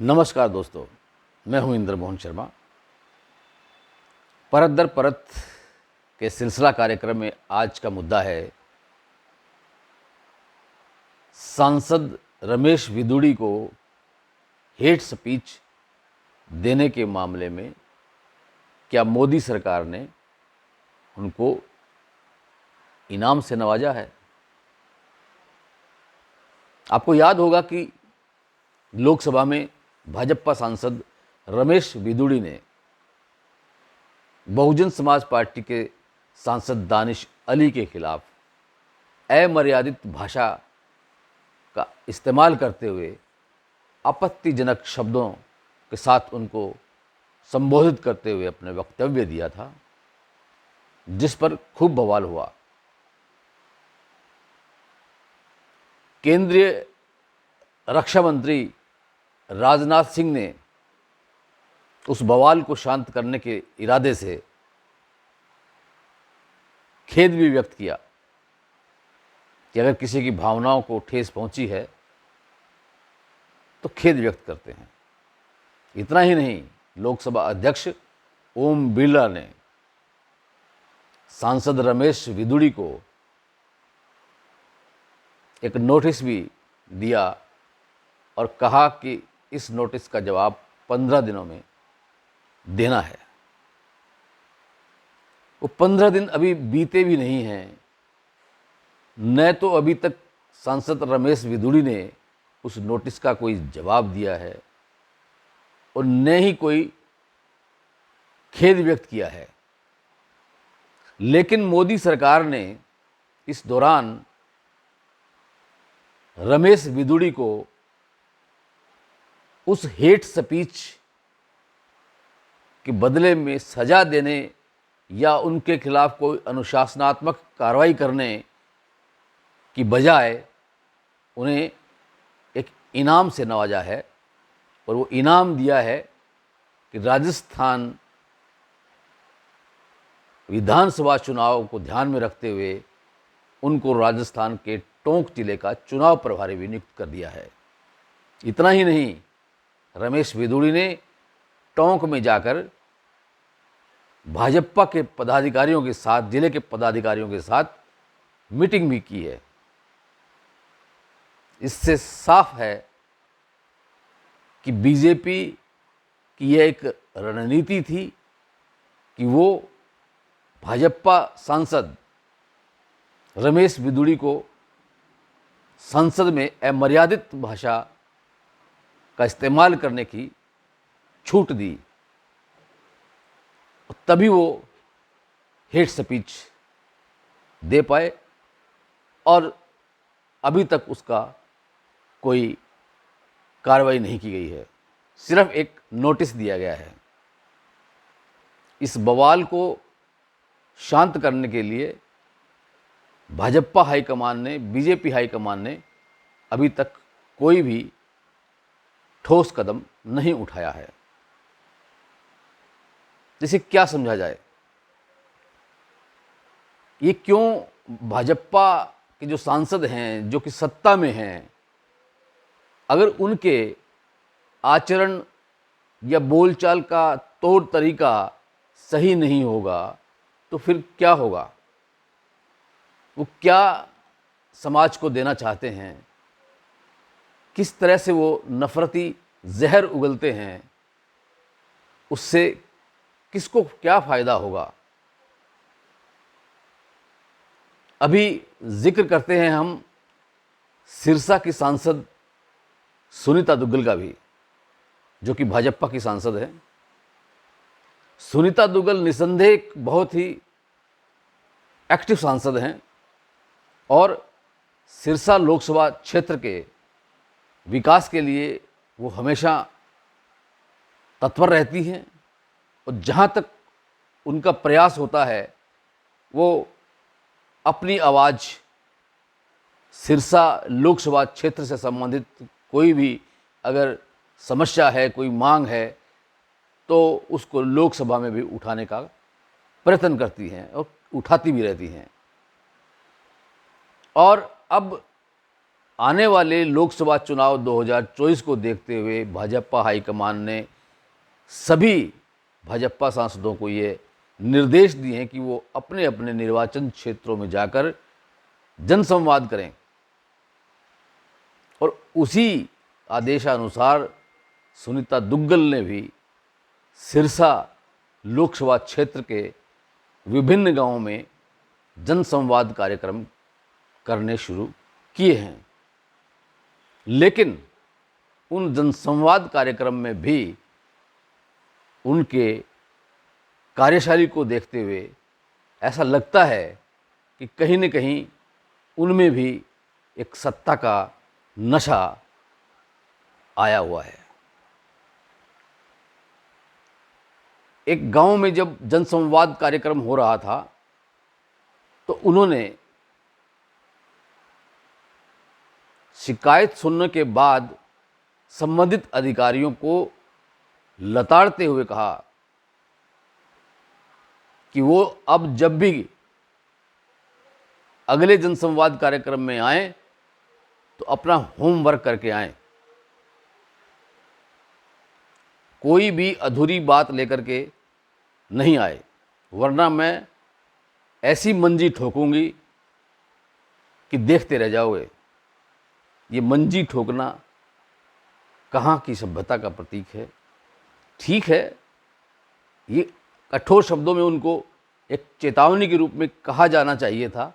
नमस्कार दोस्तों, मैं हूं इंद्र मोहन शर्मा। परत दर परत के सिलसिला कार्यक्रम में आज का मुद्दा है सांसद रमेश विदुड़ी को हेट स्पीच देने के मामले में क्या मोदी सरकार ने उनको इनाम से नवाजा है। आपको याद होगा कि लोकसभा में भाजपा सांसद रमेश विदुड़ी ने बहुजन समाज पार्टी के सांसद दानिश अली के खिलाफ अमर्यादित भाषा का इस्तेमाल करते हुए आपत्तिजनक शब्दों के साथ उनको संबोधित करते हुए अपने वक्तव्य दिया था, जिस पर खूब बवाल हुआ। केंद्रीय रक्षा मंत्री राजनाथ सिंह ने उस बवाल को शांत करने के इरादे से खेद भी व्यक्त किया कि अगर किसी की भावनाओं को ठेस पहुंची है तो खेद व्यक्त करते हैं। इतना ही नहीं, लोकसभा अध्यक्ष ओम बिरला ने सांसद रमेश विदुड़ी को एक नोटिस भी दिया और कहा कि इस नोटिस का जवाब 15 दिनों में देना है। वो 15 दिन अभी बीते भी नहीं हैं, न तो अभी तक सांसद रमेश विदुड़ी ने उस नोटिस का कोई जवाब दिया है और न ही कोई खेद व्यक्त किया है। लेकिन मोदी सरकार ने इस दौरान रमेश विदुड़ी को उस हेट स्पीच के बदले में सजा देने या उनके खिलाफ कोई अनुशासनात्मक कार्रवाई करने की बजाय उन्हें एक इनाम से नवाजा है। और वो इनाम दिया है कि राजस्थान विधानसभा चुनाव को ध्यान में रखते हुए उनको राजस्थान के टोंक जिले का चुनाव प्रभारी भी नियुक्त कर दिया है। इतना ही नहीं, रमेश विदुड़ी ने टोंक में जाकर भाजपा के पदाधिकारियों के साथ, जिले के पदाधिकारियों के साथ मीटिंग भी की है। इससे साफ है कि बीजेपी की यह एक रणनीति थी कि वो भाजपा सांसद रमेश विदुड़ी को संसद में अमर्यादित भाषा का इस्तेमाल करने की छूट दी, तभी वो हेट स्पीच दे पाए और अभी तक उसका कोई कार्रवाई नहीं की गई है, सिर्फ एक नोटिस दिया गया है। इस बवाल को शांत करने के लिए भाजपा हाईकमान ने, बीजेपी हाईकमान ने अभी तक कोई भी ठोस कदम नहीं उठाया है। इसे क्या समझा जाए? ये क्यों भाजपा के जो सांसद हैं, जो कि सत्ता में हैं, अगर उनके आचरण या बोलचाल का तौर तरीका सही नहीं होगा तो फिर क्या होगा? वो क्या समाज को देना चाहते हैं? किस तरह से वो नफरती जहर उगलते हैं? उससे किसको क्या फ़ायदा होगा? अभी जिक्र करते हैं हम सिरसा की सांसद सुनीता दुग्गल का भी, जो कि भाजपा की सांसद है। सुनीता दुग्गल निसंदेह एक बहुत ही एक्टिव सांसद हैं और सिरसा लोकसभा क्षेत्र के विकास के लिए वो हमेशा तत्पर रहती हैं और जहाँ तक उनका प्रयास होता है वो अपनी आवाज़ सिरसा लोकसभा क्षेत्र से संबंधित कोई भी अगर समस्या है, कोई मांग है, तो उसको लोकसभा में भी उठाने का प्रयत्न करती हैं और उठाती भी रहती हैं। और अब आने वाले लोकसभा चुनाव 2024 को देखते हुए भाजपा हाईकमान ने सभी भाजपा सांसदों को ये निर्देश दिए हैं कि वो अपने अपने निर्वाचन क्षेत्रों में जाकर जनसंवाद करें। और उसी आदेशानुसार सुनीता दुग्गल ने भी सिरसा लोकसभा क्षेत्र के विभिन्न गांवों में जनसंवाद कार्यक्रम करने शुरू किए हैं। लेकिन उन जनसंवाद कार्यक्रम में भी उनके कार्यशैली को देखते हुए ऐसा लगता है कि कहीं न कहीं उनमें भी एक सत्ता का नशा आया हुआ है। एक गांव में जब जनसंवाद कार्यक्रम हो रहा था तो उन्होंने शिकायत सुनने के बाद संबंधित अधिकारियों को लताड़ते हुए कहा कि वो अब जब भी अगले जनसंवाद कार्यक्रम में आएं तो अपना होमवर्क करके आएं। कोई भी अधूरी बात लेकर के नहीं आए, वरना मैं ऐसी मंजी ठोकूंगी कि देखते रह जाओगे। ये मंजी ठोकना कहाँ की सभ्यता का प्रतीक है? ठीक है, ये कठोर शब्दों में उनको एक चेतावनी के रूप में कहा जाना चाहिए था,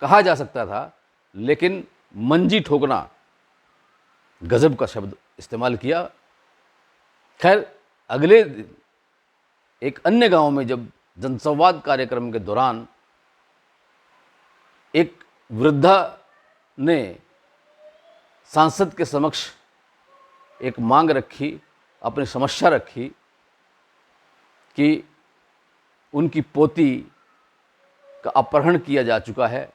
कहा जा सकता था, लेकिन मंजी ठोकना गजब का शब्द इस्तेमाल किया। खैर, अगले दिन एक अन्य गांव में जब जनसंवाद कार्यक्रम के दौरान एक वृद्धा ने सांसद के समक्ष एक मांग रखी, अपनी समस्या रखी कि उनकी पोती का अपहरण किया जा चुका है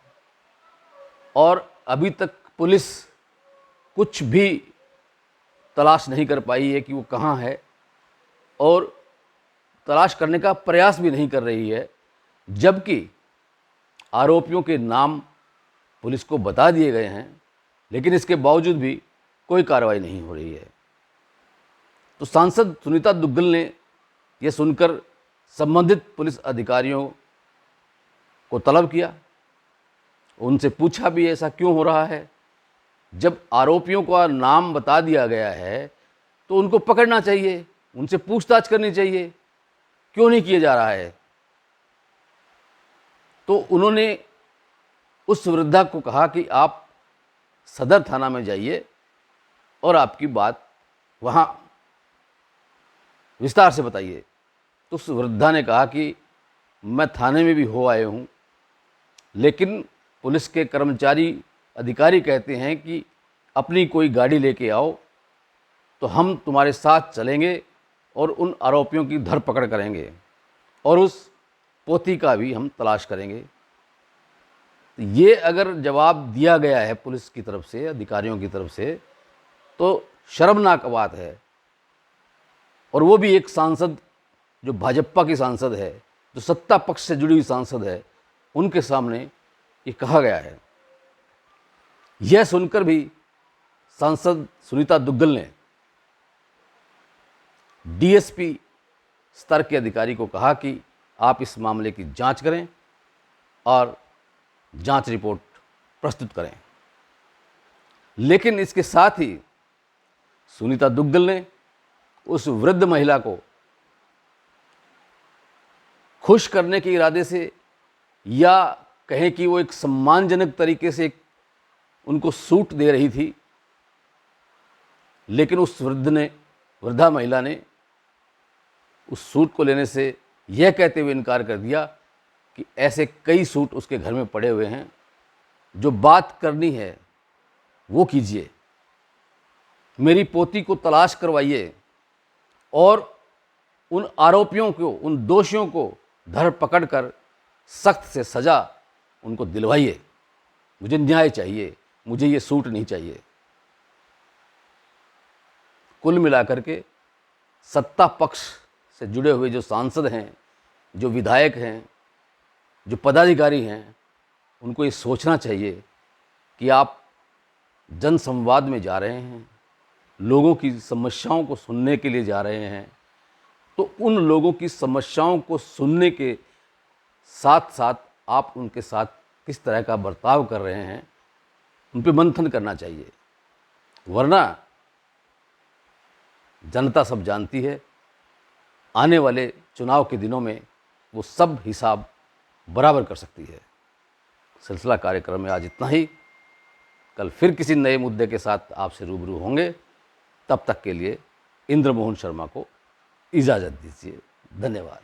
और अभी तक पुलिस कुछ भी तलाश नहीं कर पाई है कि वो कहाँ है, और तलाश करने का प्रयास भी नहीं कर रही है, जबकि आरोपियों के नाम पुलिस को बता दिए गए हैं, लेकिन इसके बावजूद भी कोई कार्रवाई नहीं हो रही है। तो सांसद सुनीता दुग्गल ने यह सुनकर संबंधित पुलिस अधिकारियों को तलब किया, उनसे पूछा भी ऐसा क्यों हो रहा है। जब आरोपियों का नाम बता दिया गया है तो उनको पकड़ना चाहिए, उनसे पूछताछ करनी चाहिए, क्यों नहीं किया जा रहा है। तो उन्होंने उस वृद्धा को कहा कि आप सदर थाना में जाइए और आपकी बात वहाँ विस्तार से बताइए। तो उस वृद्धा ने कहा कि मैं थाने में भी हो आए हूँ, लेकिन पुलिस के कर्मचारी अधिकारी कहते हैं कि अपनी कोई गाड़ी लेके आओ तो हम तुम्हारे साथ चलेंगे और उन आरोपियों की धरपकड़ करेंगे और उस पोती का भी हम तलाश करेंगे। तो ये अगर जवाब दिया गया है पुलिस की तरफ से, अधिकारियों की तरफ से, तो शर्मनाक बात है। और वो भी एक सांसद जो भाजपा की सांसद है, जो सत्ता पक्ष से जुड़ी हुई सांसद है, उनके सामने ये कहा गया है। यह सुनकर भी सांसद सुनीता दुग्गल ने डीएसपी स्तर के अधिकारी को कहा कि आप इस मामले की जांच करें और जांच रिपोर्ट प्रस्तुत करें। लेकिन इसके साथ ही सुनीता दुग्गल ने उस वृद्ध महिला को खुश करने के इरादे से, या कहें कि वो एक सम्मानजनक तरीके से उनको सूट दे रही थी, लेकिन उस वृद्धा महिला ने उस सूट को लेने से यह कहते हुए इनकार कर दिया कि ऐसे कई सूट उसके घर में पड़े हुए हैं, जो बात करनी है वो कीजिए, मेरी पोती को तलाश करवाइए और उन आरोपियों को, उन दोषियों को धर पकड़ कर सख्त से सज़ा उनको दिलवाइए। मुझे न्याय चाहिए, मुझे ये सूट नहीं चाहिए। कुल मिलाकर के सत्ता पक्ष से जुड़े हुए जो सांसद हैं, जो विधायक हैं, जो पदाधिकारी हैं, उनको ये सोचना चाहिए कि आप जन संवाद में जा रहे हैं, लोगों की समस्याओं को सुनने के लिए जा रहे हैं, तो उन लोगों की समस्याओं को सुनने के साथ साथ आप उनके साथ किस तरह का बर्ताव कर रहे हैं, उन पे मंथन करना चाहिए। वरना जनता सब जानती है, आने वाले चुनाव के दिनों में वो सब हिसाब बराबर कर सकती है। सिलसिला कार्यक्रम में आज इतना ही। कल फिर किसी नए मुद्दे के साथ आपसे रूबरू होंगे। तब तक के लिए इंद्रमोहन शर्मा को इजाज़त दीजिए। धन्यवाद।